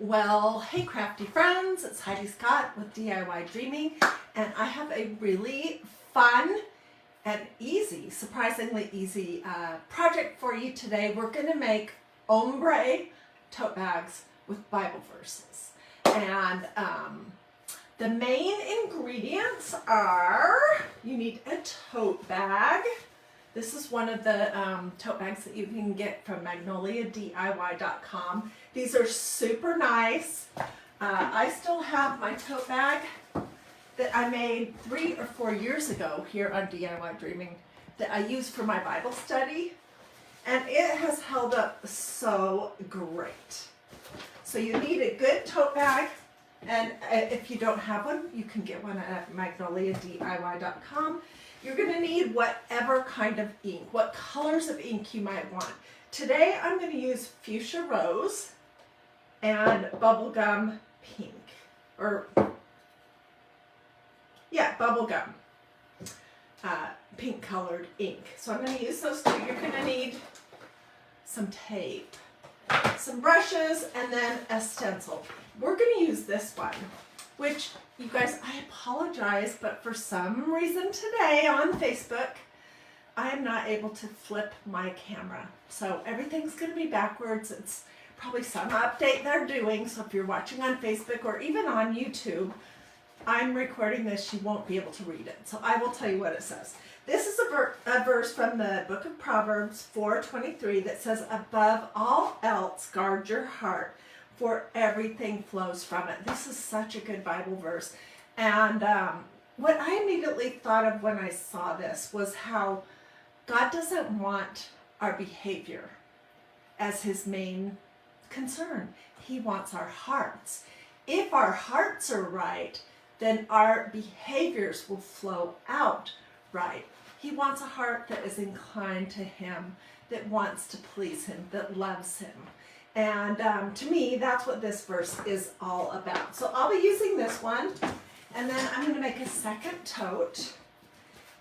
Well, hey crafty friends, it's Hiedi Scott with DiyDreaming, and I have a really fun and easy, surprisingly easy project for you today. We're going to make ombre tote bags with Bible verses. And the main ingredients are, you need a tote bag. This is one of the tote bags that you can get from magnoliadiy.com. These are super nice. I still have my tote bag that I made 3 or 4 years ago here on DiyDreaming that I use for my Bible study. And it has held up so great. So you need a good tote bag. And if you don't have one, you can get one at magnoliadiy.com. You're going to need whatever kind of ink, what colors of ink you might want. Today I'm going to use fuchsia rose and bubblegum pink, or yeah, bubblegum pink colored ink. So I'm going to use those two. You're going to need some tape, some brushes, and then a stencil. We're going to use this one, which, you guys, I apologize, but for some reason today on Facebook, I am not able to flip my camera. So everything's going to be backwards. It's probably some update they're doing. So if you're watching on Facebook or even on YouTube, I'm recording this, you won't be able to read it. So I will tell you what it says. This is a verse from the book of Proverbs 4:23 that says, "Above all else, guard your heart, for everything flows from it." This is such a good Bible verse. And what I immediately thought of when I saw this was how God doesn't want our behavior as his main concern. He wants our hearts. If our hearts are right, then our behaviors will flow out right. He wants a heart that is inclined to him, that wants to please him, that loves him. And to me, that's what this verse is all about. So I'll be using this one, and then I'm going to make a second tote.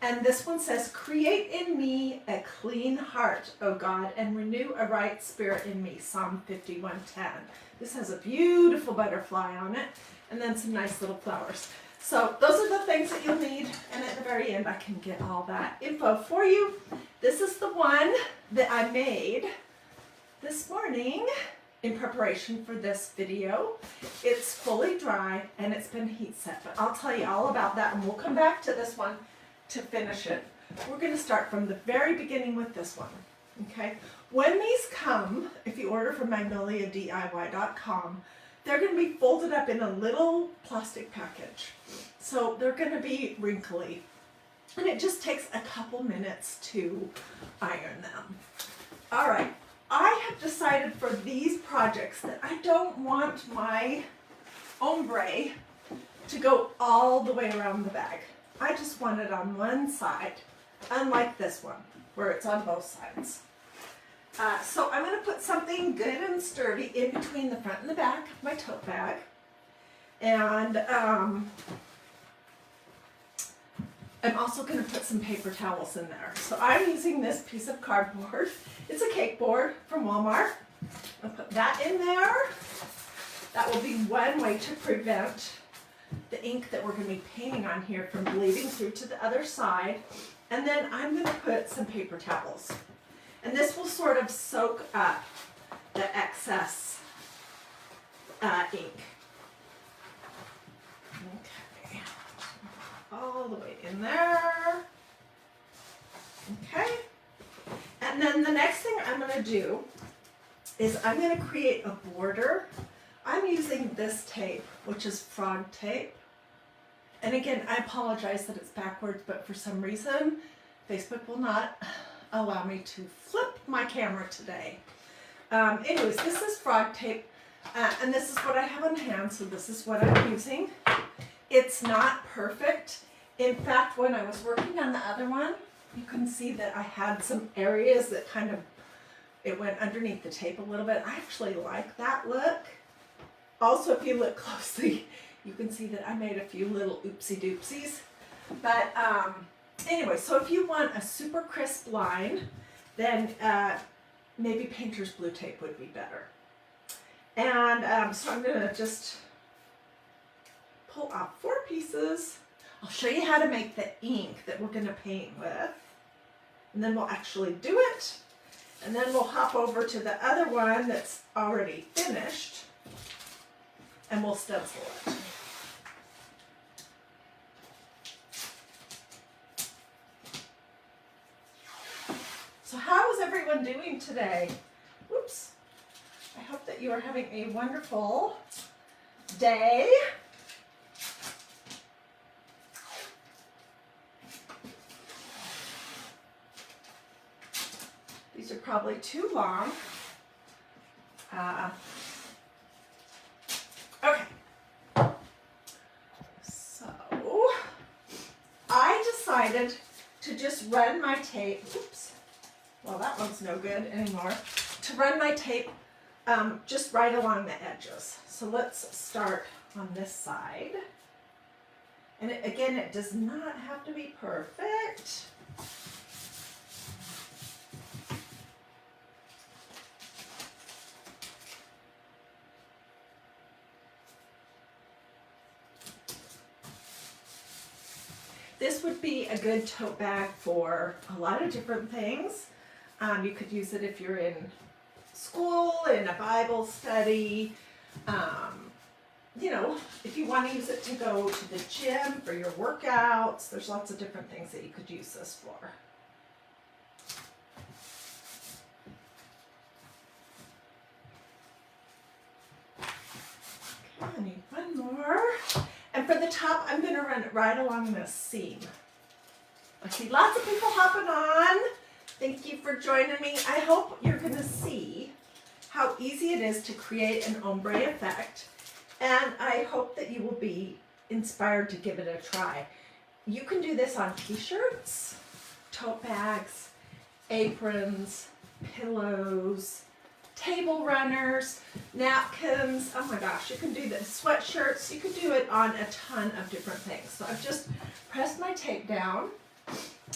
And this one says, "Create in me a clean heart, O God, and renew a right spirit in me." Psalm 51:10. This has a beautiful butterfly on it, and then some nice little flowers. So those are the things that you'll need, and at the very end I can get all that info for you. This is the one that I made this morning in preparation for this video. It's fully dry and it's been heat set, but I'll tell you all about that, and we'll come back to this one to finish it. We're going to start from the very beginning with this one. Okay, when these come, if you order from magnoliadiy.com, they're going to be folded up in a little plastic package. So they're going to be wrinkly, and it just takes a couple minutes to iron them. All right. I have decided for these projects that I don't want my ombre to go all the way around the bag. I just want it on one side, unlike this one, where it's on both sides. So I'm going to put something good and sturdy in between the front and the back of my tote bag. And I'm also going to put some paper towels in there. So I'm using this piece of cardboard. It's a cake board from Walmart. I'll put that in there. That will be one way to prevent the ink that we're going to be painting on here from bleeding through to the other side. And then I'm going to put some paper towels. And this will sort of soak up the excess ink. Okay. All the way in there. Okay. And then the next thing I'm going to do is I'm going to create a border. I'm using this tape, which is frog tape. And again, I apologize that it's backwards, but for some reason, Facebook will not allow me to flip my camera today. Anyways, this is frog tape, and this is what I have on hand, so this is what I'm using. It's not perfect. In fact, when I was working on the other one, you can see that I had some areas that kind of, it went underneath the tape a little bit. I actually like that look. Also, if you look closely, you can see that I made a few little oopsie doopsies. But anyway, so if you want a super crisp line, then maybe painter's blue tape would be better. And so I'm gonna just pull out 4 pieces. I'll show you how to make the ink that we're gonna paint with. And then we'll actually do it. And then we'll hop over to the other one that's already finished and we'll stencil it. So how is everyone doing today? Whoops. I hope that you are having a wonderful day. These are probably too long. Okay. So I decided to just run my tape. Oops. Well, that one's no good anymore. To run my tape just right along the edges. So let's start on this side. And again, it does not have to be perfect. This would be a good tote bag for a lot of different things. You could use it if you're in school, in a Bible study. You know, if you want to use it to go to the gym for your workouts, there's lots of different things that you could use this for. Okay, I need one more. And for the top, I'm going to run it right along this seam. I see lots of people hopping on. Thank you for joining me. I hope you're going to see how easy it is to create an ombre effect. And I hope that you will be inspired to give it a try. You can do this on t-shirts, tote bags, aprons, pillows, table runners, napkins. Oh my gosh, you can do this. Sweatshirts, you can do it on a ton of different things. So I've just pressed my tape down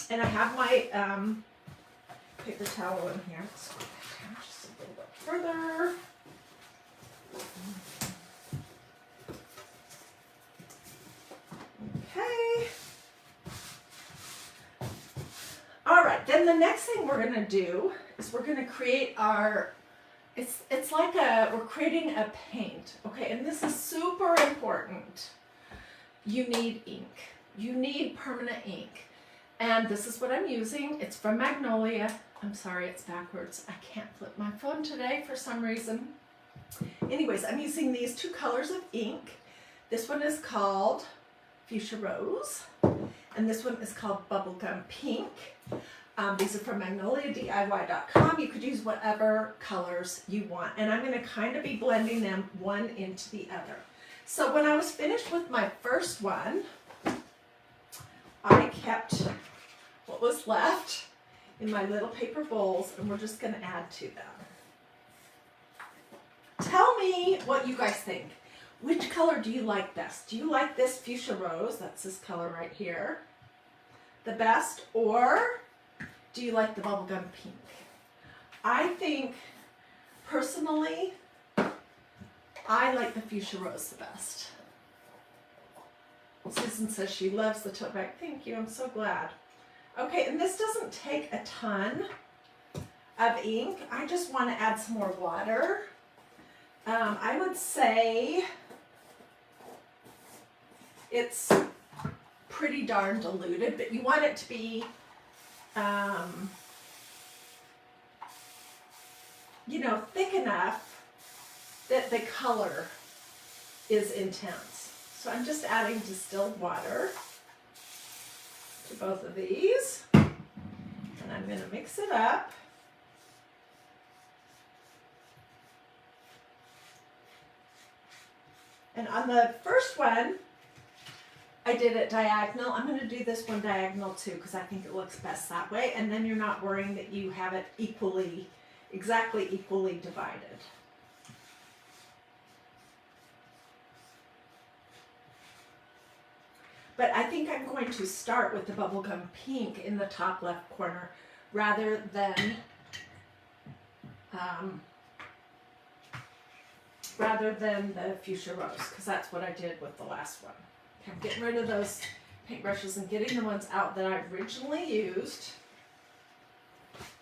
and I have my paper towel in here. Let's go down just a little bit further. Okay. All right, then the next thing we're gonna do is we're gonna create our, it's like we're creating a paint, okay? And this is super important. You need ink. You need permanent ink. And this is what I'm using. It's from Magnolia. I'm sorry, it's backwards. I can't flip my phone today for some reason. Anyways, I'm using these 2 colors of ink. This one is called Fuchsia Rose, and this one is called Bubblegum Pink. These are from magnoliadiy.com. You could use whatever colors you want, and I'm going to kind of be blending them one into the other. So when I was finished with my first one, I kept what was left in my little paper bowls, and we're just going to add to them. Tell me what you guys think. Which color do you like best? Do you like this Fuchsia Rose, that's this color right here, the best, or do you like the Bubblegum Pink? I think, personally, I like the Fuchsia Rose the best. Susan says she loves the tote bag. Thank you, I'm so glad. Okay, and this doesn't take a ton of ink. I just want to add some more water. I would say it's pretty darn diluted, but you want it to be, you know, thick enough that the color is intense. So I'm just adding distilled water to both of these, and I'm going to mix it up. And on the first one, I did it diagonal. I'm going to do this one diagonal too because I think it looks best that way, and then you're not worrying that you have it exactly equally divided. But I think I'm going to start with the Bubblegum Pink in the top left corner rather than rather than the fuchsia rose, because that's what I did with the last one. Okay, I'm getting rid of those paintbrushes and getting the ones out that I originally used.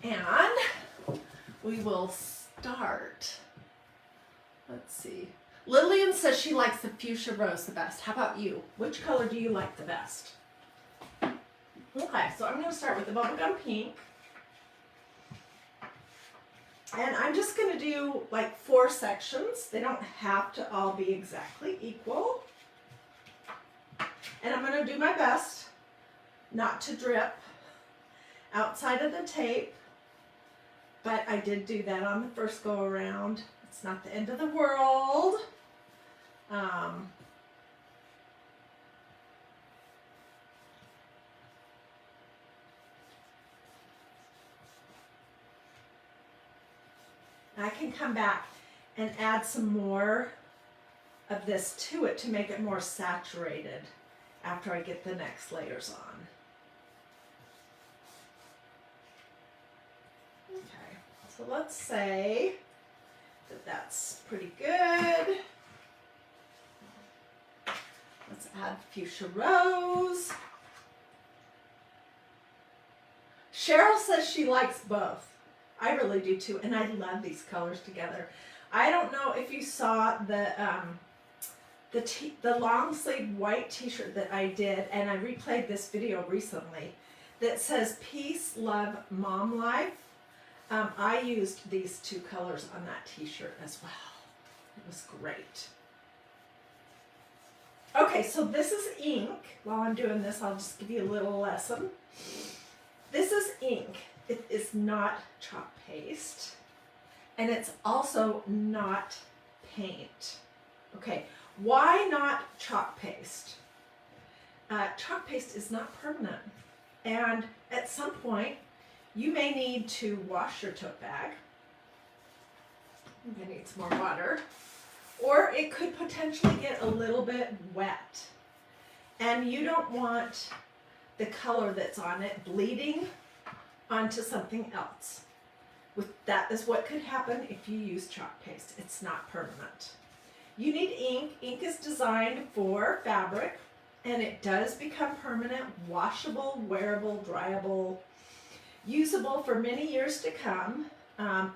And we will start. Let's see. Lillian says she likes the fuchsia rose the best. How about you? Which color do you like the best? Okay, so I'm going to start with the bubblegum pink. And I'm just going to do like 4 sections. They don't have to all be exactly equal. And I'm going to do my best not to drip outside of the tape. But I did do that on the first go around. It's not the end of the world. I can come back and add some more of this to it to make it more saturated after I get the next layers on. Okay, so let's say that that's pretty good. Let's add fuchsia rose. Cheryl says she likes both. I really do too, and I love these colors together. I don't know if you saw the long sleeve white t-shirt that I did, and I replayed this video recently that says Peace, Love, Mom Life. I used these 2 colors on that t-shirt as well. It was great. Okay, so this is ink. While I'm doing this, I'll just give you a little lesson. This is ink. It is not chalk paste, and it's also not paint. Okay, why not chalk paste? Chalk paste is not permanent, and at some point you may need to wash your tote bag. It needs more water, or it could potentially get a little bit wet, and you don't want the color that's on it bleeding onto something else. That is what could happen if you use chalk paste. It's not permanent. You need ink. Ink is designed for fabric, and it does become permanent, washable, wearable, dryable, usable for many years to come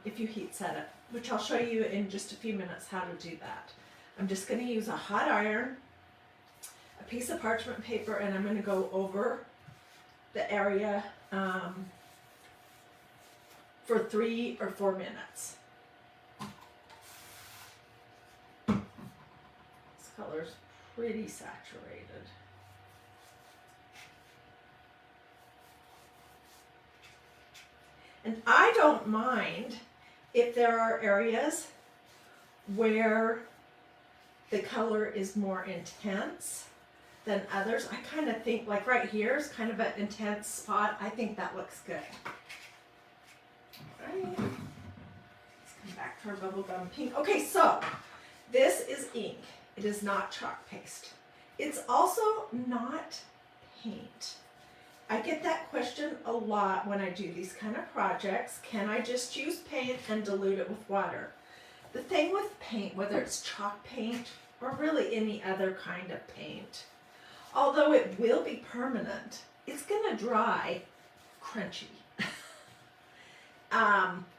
if you heat set it, which I'll show you in just a few minutes how to do that. I'm just going to use a hot iron, a piece of parchment paper, and I'm going to go over the area for 3 or 4 minutes. This color's pretty saturated. And I don't mind if there are areas where the color is more intense than others. I kind of think, like right here is kind of an intense spot. I think that looks good. All right. Let's come back to our bubblegum pink. Okay, so this is ink. It is not chalk paste. It's also not paint. I get that question a lot when I do these kind of projects. Can I just use paint and dilute it with water? The thing with paint, whether it's chalk paint or really any other kind of paint, although it will be permanent, it's going to dry crunchy.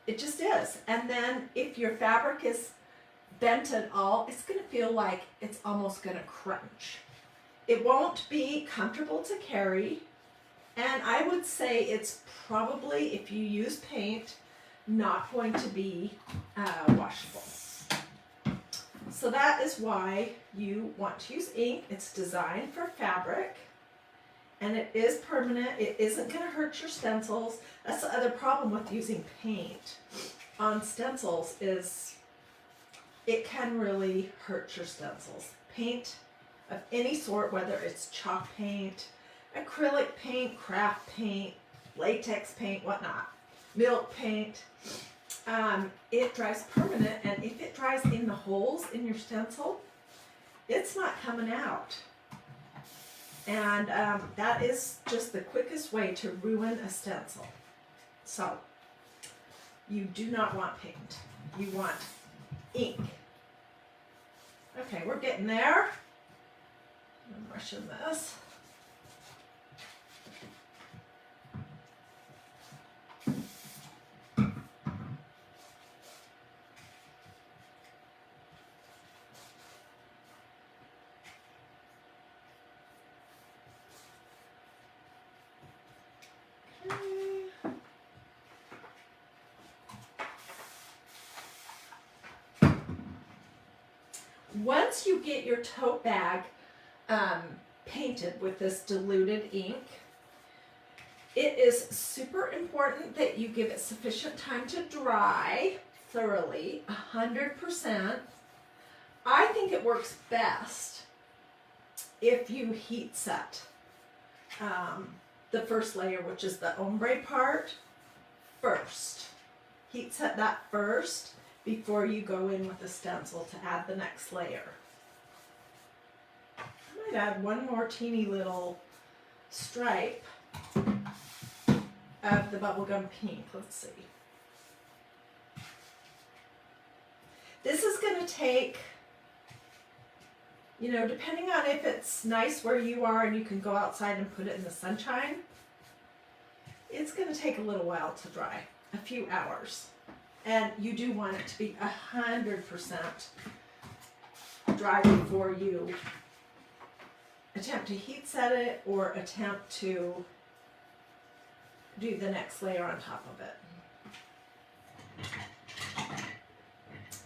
It just is. And then if your fabric is bent at all, it's going to feel like it's almost going to crunch. It won't be comfortable to carry. And I would say it's probably, if you use paint, not going to be washable. So that is why you want to use ink. It's designed for fabric, and it is permanent. It isn't going to hurt your stencils. That's the other problem with using paint on stencils, is it can really hurt your stencils. Paint of any sort, whether it's chalk paint, acrylic paint, craft paint, latex paint, whatnot, milk paint, it dries permanent, and if it dries in the holes in your stencil, it's not coming out. And that is just the quickest way to ruin a stencil. So you do not want paint. You want ink. Okay, we're getting there. I'm brushing this. Once you get your tote bag painted with this diluted ink, it is super important that you give it sufficient time to dry thoroughly, 100%. I think it works best if you heat set the first layer, which is the ombre part, first. Heat set that first before you go in with the stencil to add the next layer. I might add one more teeny little stripe of the bubblegum pink. Let's see. This is going to take, you know, depending on if it's nice where you are and you can go outside and put it in the sunshine, it's going to take a little while to dry, a few hours. And you do want it to be 100% dry before you attempt to heat set it or attempt to do the next layer on top of it.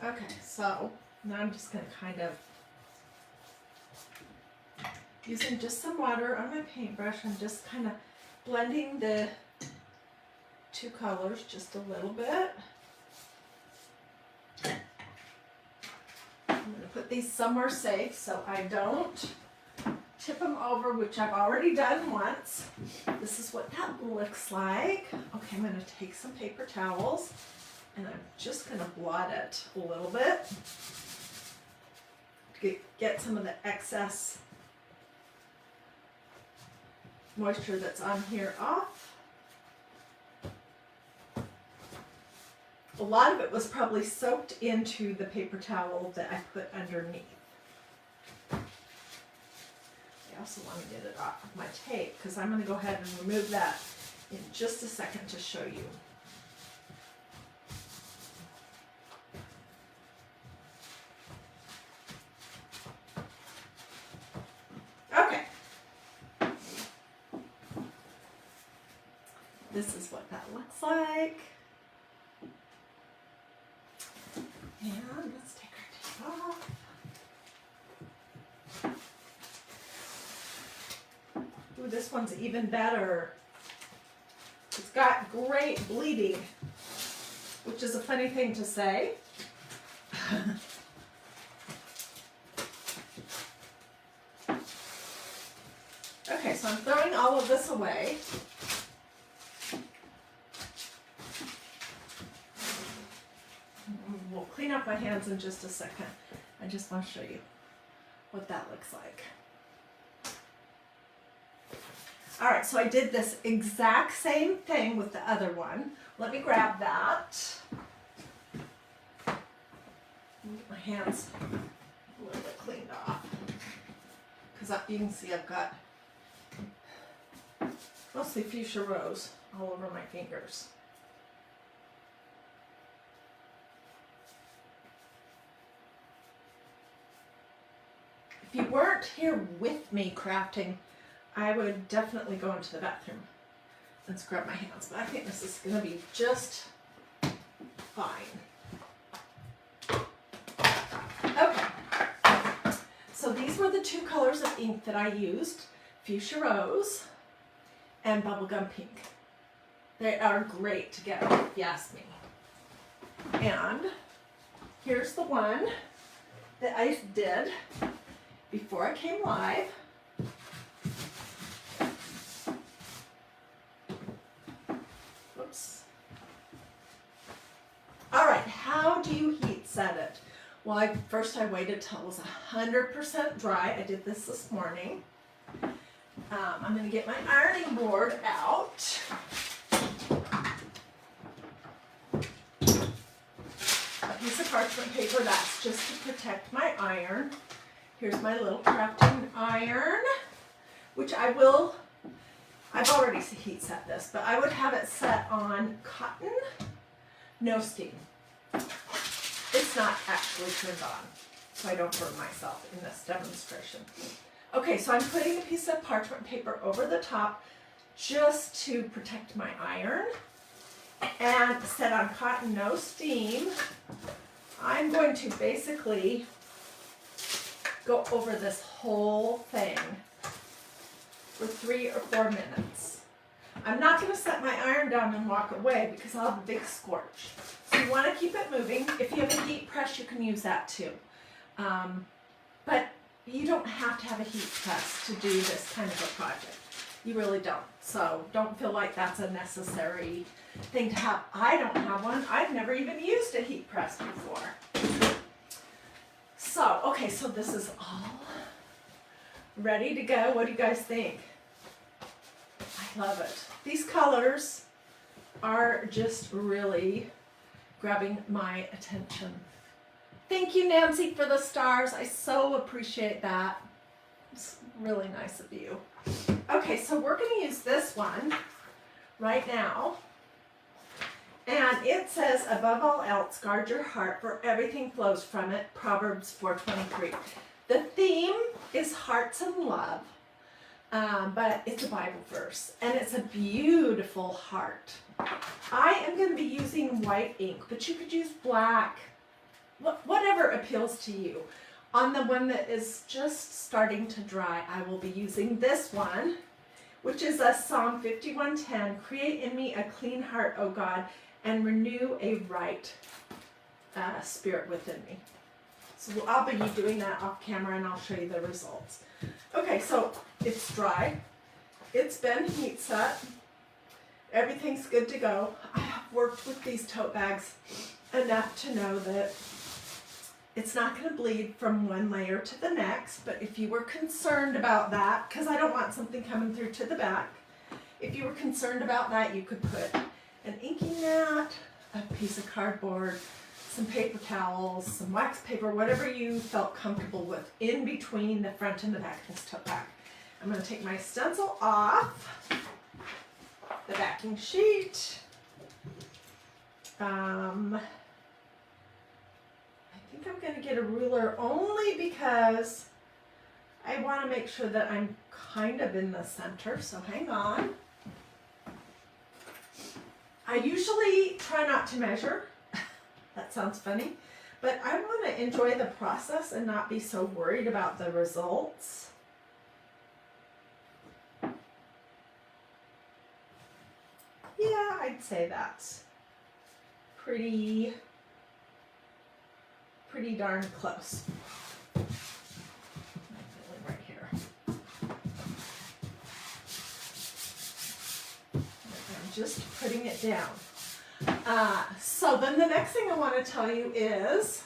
Okay, so now I'm just going to kind of, using just some water on my paintbrush, I'm just kind of blending the two colors just a little bit. I'm going to put these somewhere safe so I don't tip them over, which I've already done once. This is what that looks like. Okay, I'm going to take some paper towels and I'm just going to blot it a little bit to get some of the excess moisture that's on here off. A lot of it was probably soaked into the paper towel that I put underneath. I also want to get it off of my tape because I'm going to go ahead and remove that in just a second to show you. Okay. This is what that looks like. And let's take our tape off. Ooh, this one's even better. It's got great bleeding, which is a funny thing to say. Okay, so I'm throwing all of this away. We'll clean up my hands in just a second. I just want to show you what that looks like. All right, so I did this exact same thing with the other one. Let me grab that. Get my hands a little bit cleaned off. Because you can see I've got mostly fuchsia rose all over my fingers. If you weren't here with me crafting, I would definitely go into the bathroom and scrub my hands, but I think this is going to be just fine. Okay, so these were the two colors of ink that I used, fuchsia rose and bubblegum pink. They are great together, if you ask me. And here's the one that I did before I came live. Whoops. All right, how do you heat set it? Well, first I waited till it was 100% dry. I did this morning. I'm going to get my ironing board out. A piece of parchment paper, that's just to protect my iron. Here's my little crafting iron, which I've already heat set this, but I would have it set on cotton, no steam. It's not actually turned on, so I don't burn myself in this demonstration. Okay, so I'm putting a piece of parchment paper over the top just to protect my iron, and set on cotton, no steam. I'm going to basically go over this whole thing for 3 or 4 minutes. I'm not going to set my iron down and walk away because I'll have a big scorch. So you want to keep it moving. If you have a heat press, you can use that too. But you don't have to have a heat press to do this kind of a project. You really don't. So don't feel like that's a necessary thing to have. I don't have one. I've never even used a heat press before. So, okay, so this is all ready to go. What do you guys think? I love it. These colors are just really grabbing my attention. Thank you, Nancy, for the stars. I so appreciate that. It's really nice of you. Okay, so we're going to use this one right now. And it says, above all else, guard your heart, for everything flows from it. Proverbs 4:23. The theme is hearts and love, but it's a Bible verse, and it's a beautiful heart. I am going to be using white ink, but you could use black, whatever appeals to you. On the one that is just starting to dry, I will be using this one, which is a Psalm 51:10. Create in me a clean heart, O God, and renew a right spirit within me. So I'll be doing that off camera, and I'll show you the results. Okay, so it's dry. It's been heat set. Everything's good to go. I have worked with these tote bags enough to know that it's not going to bleed from one layer to the next, but if you were concerned about that, because I don't want something coming through to the back, if you were concerned about that, you could put an inking mat, a piece of cardboard, some paper towels, some wax paper, whatever you felt comfortable with in between the front and the back of this tote bag. I'm going to take my stencil off the backing sheet. I think I'm going to get a ruler only because I want to make sure that I'm kind of in the center, so hang on. I usually try not to measure. That sounds funny, but I want to enjoy the process and not be so worried about the results. Yeah, I'd say that's pretty darn close. Right here. I'm just putting it down. So then the next thing I want to tell you is,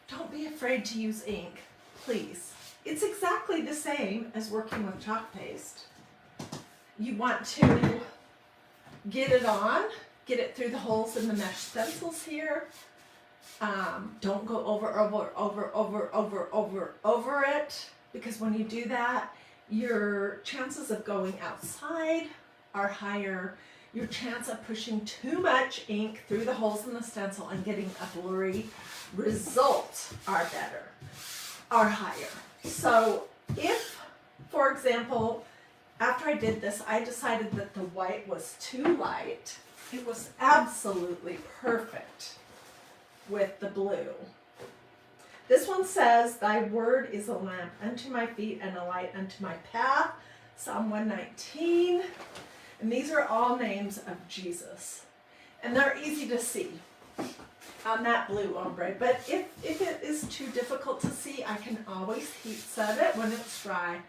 don't be afraid to use ink, please. It's exactly the same as working with chalk paste. You want to get it on, get it through the holes in the mesh stencils here. Don't go over it, because when you do that, your chances of going outside are higher. Your chance of pushing too much ink through the holes in the stencil and getting a blurry result are higher. So if, for example, after I did this, I decided that the white was too light, it was absolutely perfect with the blue. This one says, thy word is a lamp unto my feet and a light unto my path. Psalm 119. And these are all names of Jesus. And they're easy to see on that blue ombre. But if it is too difficult to see, I can always heat set it when it's dry.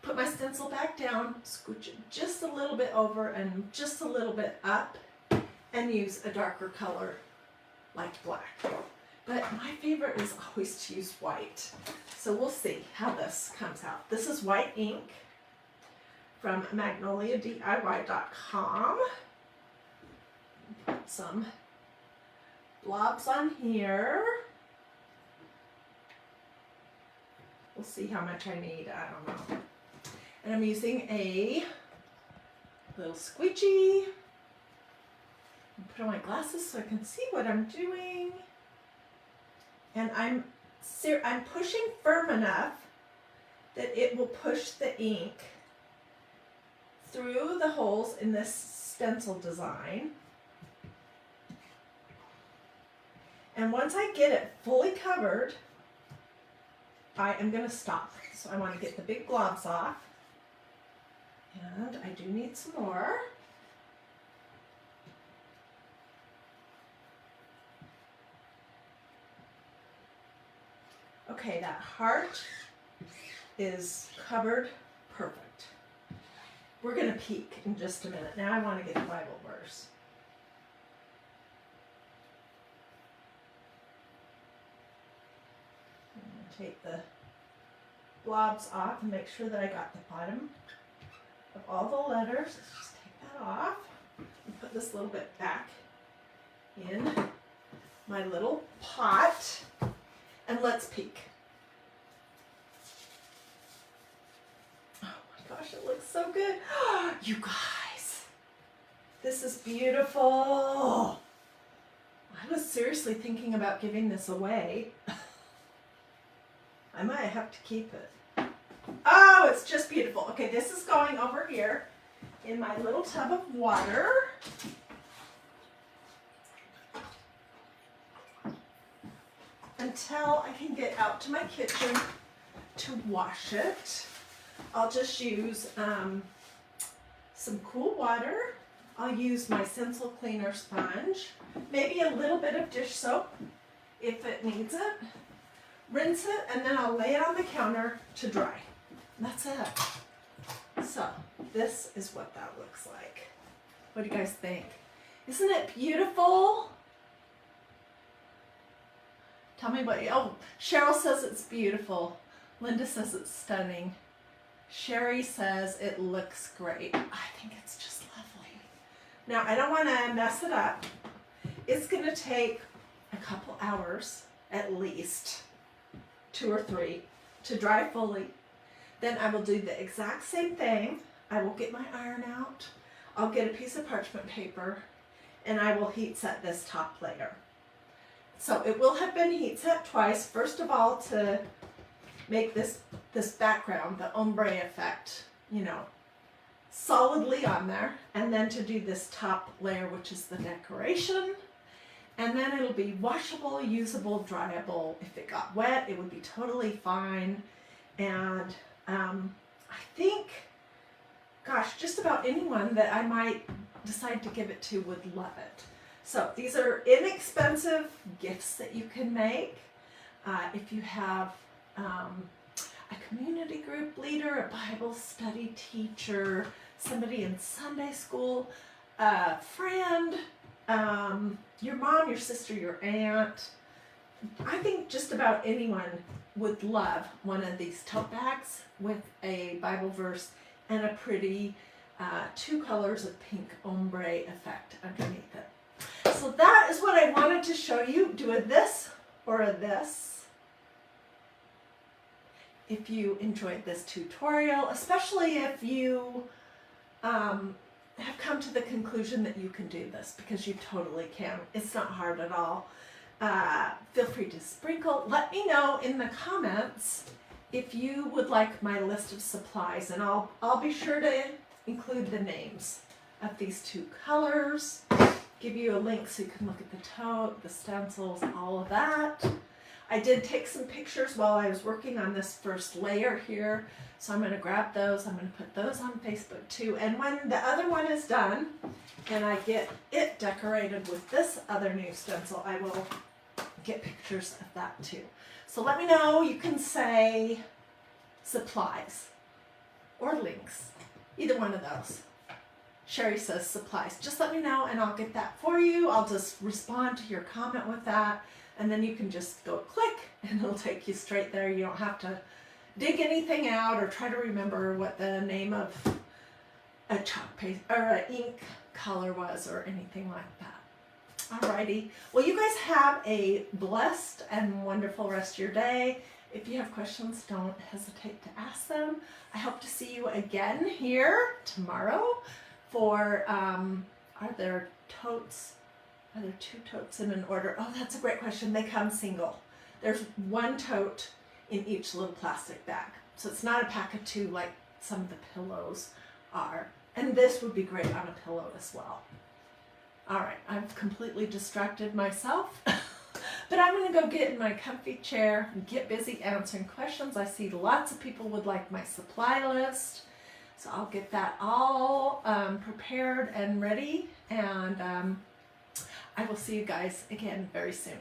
Put my stencil back down, scooch it just a little bit over and just a little bit up, and use a darker color like black. But my favorite is always to use white. So we'll see how this comes out. This is white ink from magnoliadiy.com. Put some blobs on here. We'll see how much I need, I don't know. And I'm using a little squeegee. Put on my glasses so I can see what I'm doing. And I'm pushing firm enough that it will push the ink through the holes in this stencil design. And once I get it fully covered, I am going to stop. So I want to get the big globs off. And I do need some more. Okay, that heart is covered perfect. We're going to peek in just a minute. Now I want to get the Bible verse. I'm going to take the blobs off and make sure that I got the bottom of all the letters. Let's just take that off and put this little bit back in my little pot. And let's peek. Oh my gosh, it looks so good. You guys, this is beautiful. I was seriously thinking about giving this away. I might have to keep it. Oh, it's just beautiful. Okay, this is going over here in my little tub of water. Until I can get out to my kitchen to wash it. I'll just use some cool water. I'll use my stencil cleaner sponge, maybe a little bit of dish soap if it needs it. Rinse it, and then I'll lay it on the counter to dry. That's it. So this is what that looks like. What do you guys think? Isn't it beautiful? Tell me what, oh, Cheryl says it's beautiful. Linda says it's stunning. Sherry says it looks great. I think it's just lovely. Now, I don't want to mess it up. It's going to take a couple hours, at least, 2 or 3, to dry fully. Then I will do the exact same thing. I will get my iron out. I'll get a piece of parchment paper, and I will heat set this top layer. So it will have been heat set twice. First of all, to make this background, the ombre effect, you know, solidly on there. And then to do this top layer, which is the decoration. And then it'll be washable, usable, dryable. If it got wet, it would be totally fine. And I think, gosh, just about anyone that I might decide to give it to would love it. So these are inexpensive gifts that you can make. If you have a community group leader, a Bible study teacher, somebody in Sunday school, a friend, your mom, your sister, your aunt, I think just about anyone would love one of these tote bags with a Bible verse and a pretty 2 colors of pink ombre effect underneath it. So that is what I wanted to show you. Do a this or a this. If you enjoyed this tutorial, especially if you have come to the conclusion that you can do this, because you totally can. It's not hard at all. Feel free to sprinkle. Let me know in the comments if you would like my list of supplies, and I'll be sure to include the names of these 2 colors. Give you a link so you can look at the tote, the stencils, all of that. I did take some pictures while I was working on this first layer here, so I'm going to grab those. I'm going to put those on Facebook too. And when the other one is done and I get it decorated with this other new stencil, I will get pictures of that too. So let me know. You can say supplies or links, either one of those. Sherry says supplies. Just let me know and I'll get that for you. I'll just respond to your comment with that, and then you can just go click and it'll take you straight there. You don't have to dig anything out or try to remember what the name of a chalk paste or an ink color was or anything like that. Alrighty. Well, you guys have a blessed and wonderful rest of your day, If you have questions, don't hesitate to ask them. I hope to see you again here tomorrow for, are there totes? Are there 2 totes in an order? Oh, that's a great question. They come single. There's 1 tote in each little plastic bag. So it's not a pack of 2 like some of the pillows are. And this would be great on a pillow as well. All right, I've completely distracted myself. But I'm going to go get in my comfy chair and get busy answering questions. I see lots of people would like my supply list. So I'll get that all prepared and ready. And I will see you guys again very soon.